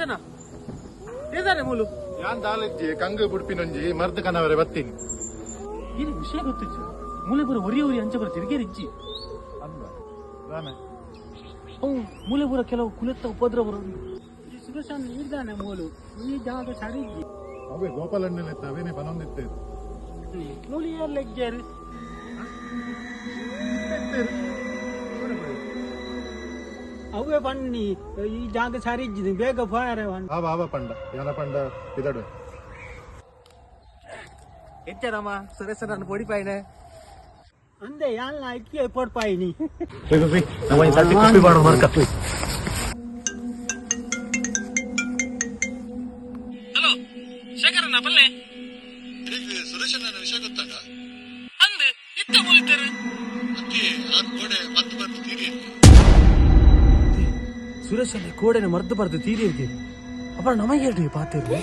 ಸುರೇಶನ ಇದಾರೆ ಮೂಲು ಯಾನ್ ದಾಲಜ್ಜಿ ಕಂಗ ಬುಡ್ಪಿನೊಂಜಿ ಮರ್ದ ಕನವರೆ ಬತ್ತೀನಿ ಏನು ವಿಷಯ ಗೊತ್ತಿಚ್ಚು ಮೂಲೆ ಬರ ಒರಿ ಒರಿ ಅಂಚೆ ಬರ ತಿರುಗೇರಿಜ್ಜಿ ಅಂದ ರಾಮೆ ಅವು ಮೂಲೆ ಬರ ಕೆಲವು ಕುಲೆತ್ತ ಉಪದ್ರ ಬರೋದು ಈ ಸುರೇಶನ್ ಇದ್ದಾನೆ ಮೂಲು ಈ ಜಾಗ ಸರಿ ಇಜ್ಜಿ ಅವೇ ಗೋಪಾಲಣ್ಣನೆತ್ತ ಅವೇನೆ ಪನೊಂದಿತ್ತೇರು ಮೂಲಿ ಯಾರು ಲೆಗ್ಜಾರು ಅವೇ ಬನ್ನಿ ಈ ಜಾಗ ಸರಿ ಇಜ್ಜಿದೆ ಬೇಗ ಫಾಯರ್ ಆವ ಪಂಡ ಯಾನ ಪಂಡ ಇದಡು ಎಚ್ಚರಮ್ಮ ಸುರೇಶನ పొడిపాయినే ಅಂದೆ ಯಾನ್ ಐಕಿ పొడిపాయిని ನಾವು ಸಲ್ತಿ ಕಾಪಿ ಮಾಡೋ ಮಾರ್ಕ ಹಲೋ ಶೇಖರಣ್ಣ ಪಲ್ಲೆ ಸುರೇಶನ ವಿಷಯ ಗೊತ್ತಾಗ ಅಂದೆ ಇತ್ತ ಮೂಲಿದ್ದಾರೆ ಅಕ್ಕಿ ಆರ್ ಗೋಡೆ ಮದ್ದು ಬರ್ದು ತೀರಿ ಸುರೇಶನ ಕೋಡೆನೆ ಮರ್ದು ಬರ್ದು ತೀರಿ ಇರ್ತೀವಿ ಅಪ್ಪ ನಮಗೆ ಹೇಳ್ರಿ ಪಾತಿರ್ಲಿ